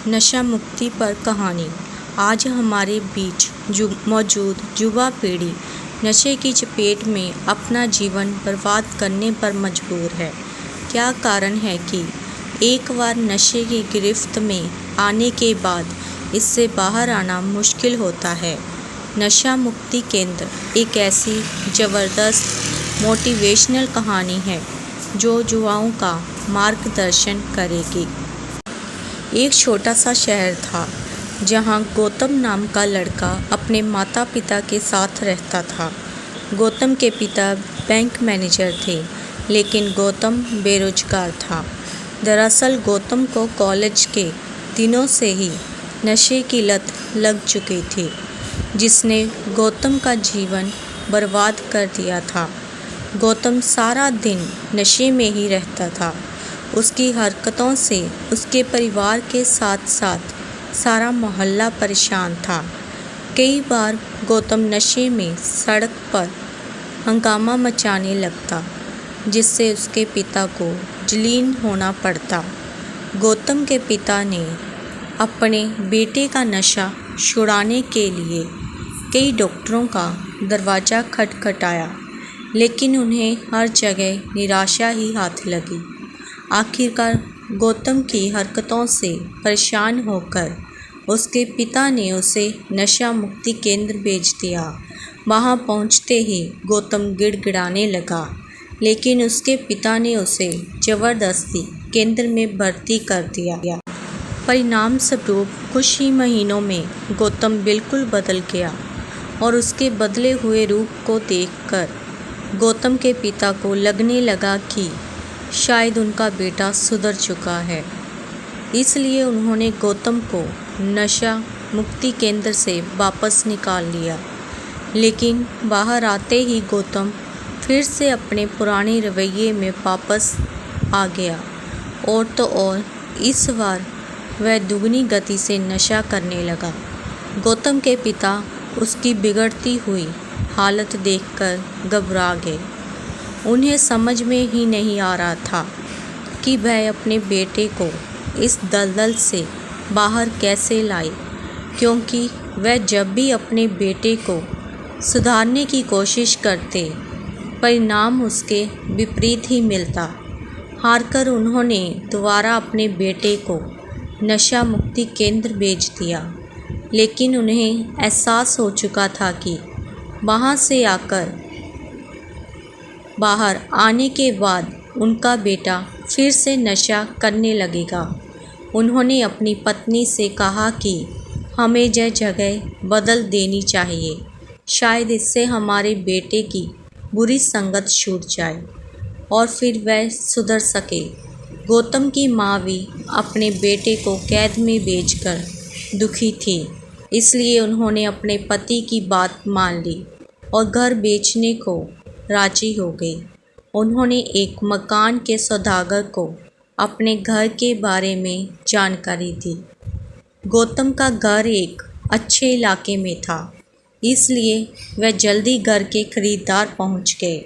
नशा मुक्ति पर कहानी। आज हमारे बीच मौजूद युवा पीढ़ी नशे की चपेट में अपना जीवन बर्बाद करने पर मजबूर है। क्या कारण है कि एक बार नशे की गिरफ्त में आने के बाद इससे बाहर आना मुश्किल होता है। नशा मुक्ति केंद्र एक ऐसी ज़बरदस्त मोटिवेशनल कहानी है जो युवाओं का मार्गदर्शन करेगी। एक छोटा सा शहर था जहाँ गौतम नाम का लड़का अपने माता पिता के साथ रहता था। गौतम के पिता बैंक मैनेजर थे, लेकिन गौतम बेरोजगार था। दरअसल गौतम को कॉलेज के दिनों से ही नशे की लत लग चुकी थी, जिसने गौतम का जीवन बर्बाद कर दिया था। गौतम सारा दिन नशे में ही रहता था। उसकी हरकतों से उसके परिवार के साथ साथ सारा मोहल्ला परेशान था। कई बार गौतम नशे में सड़क पर हंगामा मचाने लगता, जिससे उसके पिता को जलील होना पड़ता। गौतम के पिता ने अपने बेटे का नशा छुड़ाने के लिए कई डॉक्टरों का दरवाज़ा खटखटाया, लेकिन उन्हें हर जगह निराशा ही हाथ लगी। आखिरकार गौतम की हरकतों से परेशान होकर उसके पिता ने उसे नशा मुक्ति केंद्र भेज दिया। वहां पहुंचते ही गौतम गिड़गिड़ाने लगा, लेकिन उसके पिता ने उसे ज़बरदस्ती केंद्र में भर्ती कर दिया। परिणाम स्वरूप कुछ ही महीनों में गौतम बिल्कुल बदल गया और उसके बदले हुए रूप को देखकर गौतम के पिता को लगने लगा कि शायद उनका बेटा सुधर चुका है। इसलिए उन्होंने गौतम को नशा मुक्ति केंद्र से वापस निकाल लिया। लेकिन बाहर आते ही गौतम फिर से अपने पुराने रवैये में वापस आ गया, और तो और इस बार वह दुगनी गति से नशा करने लगा। गौतम के पिता उसकी बिगड़ती हुई हालत देखकर घबरा गए। उन्हें समझ में ही नहीं आ रहा था कि वह अपने बेटे को इस दलदल से बाहर कैसे लाए, क्योंकि वह जब भी अपने बेटे को सुधारने की कोशिश करते, परिणाम उसके विपरीत ही मिलता। हारकर उन्होंने दोबारा अपने बेटे को नशा मुक्ति केंद्र भेज दिया, लेकिन उन्हें एहसास हो चुका था कि वहाँ से बाहर आने के बाद उनका बेटा फिर से नशा करने लगेगा। उन्होंने अपनी पत्नी से कहा कि हमें यह जगह बदल देनी चाहिए, शायद इससे हमारे बेटे की बुरी संगत छूट जाए और फिर वह सुधर सके। गौतम की माँ भी अपने बेटे को कैद में भेजकर दुखी थी, इसलिए उन्होंने अपने पति की बात मान ली और घर बेचने को राजी हो गई। उन्होंने एक मकान के सौदागर को अपने घर के बारे में जानकारी दी। गौतम का घर एक अच्छे इलाके में था, इसलिए वह जल्दी घर के खरीदार पहुंच गए।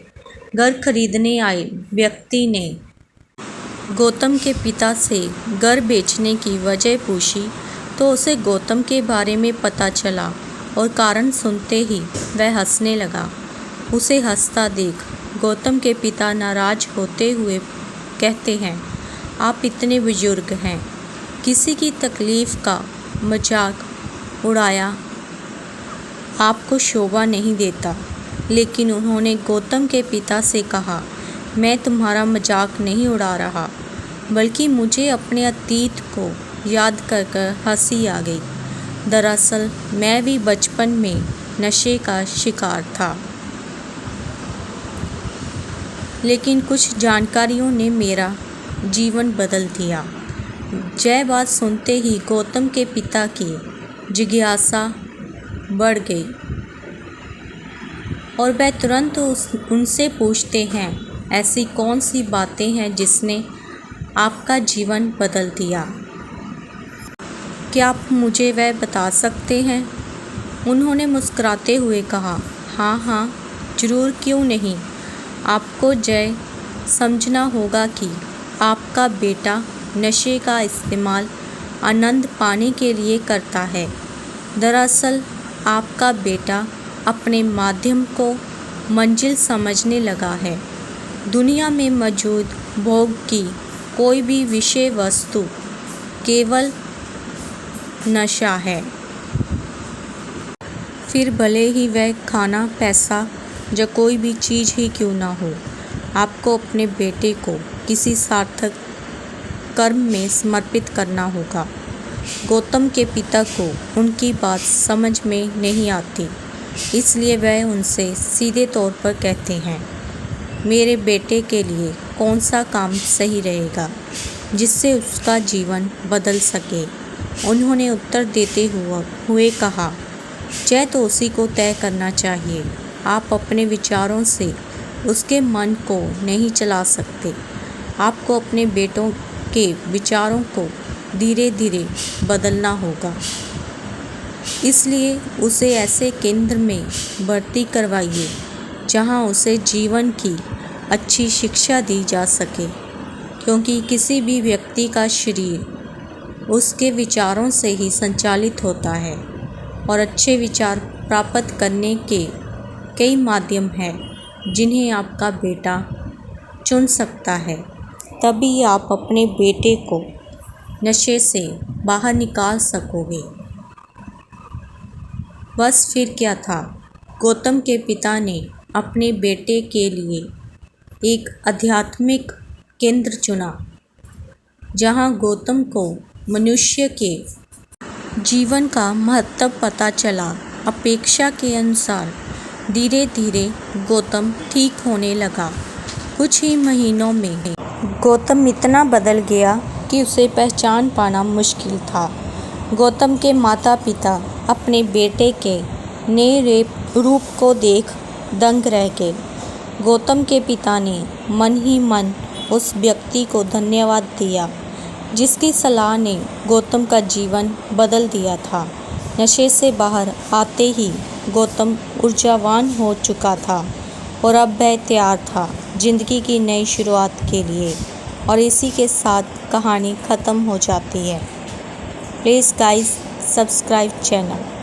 घर खरीदने आए व्यक्ति ने गौतम के पिता से घर बेचने की वजह पूछी, तो उसे गौतम के बारे में पता चला और कारण सुनते ही वह हंसने लगा। उसे हंसता देख गौतम के पिता नाराज होते हुए कहते हैं, आप इतने बुजुर्ग हैं, किसी की तकलीफ़ का मजाक उड़ाया आपको शोभा नहीं देता। लेकिन उन्होंने गौतम के पिता से कहा, मैं तुम्हारा मजाक नहीं उड़ा रहा, बल्कि मुझे अपने अतीत को याद कर हंसी आ गई। दरअसल मैं भी बचपन में नशे का शिकार था, लेकिन कुछ जानकारियों ने मेरा जीवन बदल दिया। यह बात सुनते ही गौतम के पिता की जिज्ञासा बढ़ गई और वह तुरंत उनसे पूछते हैं, ऐसी कौन सी बातें हैं जिसने आपका जीवन बदल दिया? क्या आप मुझे वह बता सकते हैं? उन्होंने मुस्कुराते हुए कहा, हाँ हाँ ज़रूर, क्यों नहीं। आपको यह समझना होगा कि आपका बेटा नशे का इस्तेमाल आनंद पाने के लिए करता है। दरअसल आपका बेटा अपने माध्यम को मंजिल समझने लगा है। दुनिया में मौजूद भोग की कोई भी विषय वस्तु केवल नशा है। फिर भले ही वह खाना, पैसा या कोई भी चीज़ ही क्यों ना हो। आपको अपने बेटे को किसी सार्थक कर्म में समर्पित करना होगा। गौतम के पिता को उनकी बात समझ में नहीं आती, इसलिए वह उनसे सीधे तौर पर कहते हैं, मेरे बेटे के लिए कौन सा काम सही रहेगा जिससे उसका जीवन बदल सके। उन्होंने उत्तर देते हुए कहा, यह तो उसी को तय करना चाहिए। आप अपने विचारों से उसके मन को नहीं चला सकते। आपको अपने बेटों के विचारों को धीरे धीरे बदलना होगा। इसलिए उसे ऐसे केंद्र में भर्ती करवाइए जहां उसे जीवन की अच्छी शिक्षा दी जा सके, क्योंकि किसी भी व्यक्ति का शरीर उसके विचारों से ही संचालित होता है और अच्छे विचार प्राप्त करने के कई माध्यम हैं जिन्हें आपका बेटा चुन सकता है। तभी आप अपने बेटे को नशे से बाहर निकाल सकोगे। बस फिर क्या था, गौतम के पिता ने अपने बेटे के लिए एक आध्यात्मिक केंद्र चुना, जहां गौतम को मनुष्य के जीवन का महत्व पता चला। अपेक्षा के अनुसार धीरे धीरे गौतम ठीक होने लगा। कुछ ही महीनों में गौतम इतना बदल गया कि उसे पहचान पाना मुश्किल था। गौतम के माता पिता अपने बेटे के नए रूप को देख दंग रह गए। गौतम के पिता ने मन ही मन उस व्यक्ति को धन्यवाद दिया जिसकी सलाह ने गौतम का जीवन बदल दिया था। नशे से बाहर आते ही गौतम ऊर्जावान हो चुका था और अब वह तैयार था जिंदगी की नई शुरुआत के लिए। और इसी के साथ कहानी ख़त्म हो जाती है। Please guys, subscribe channel.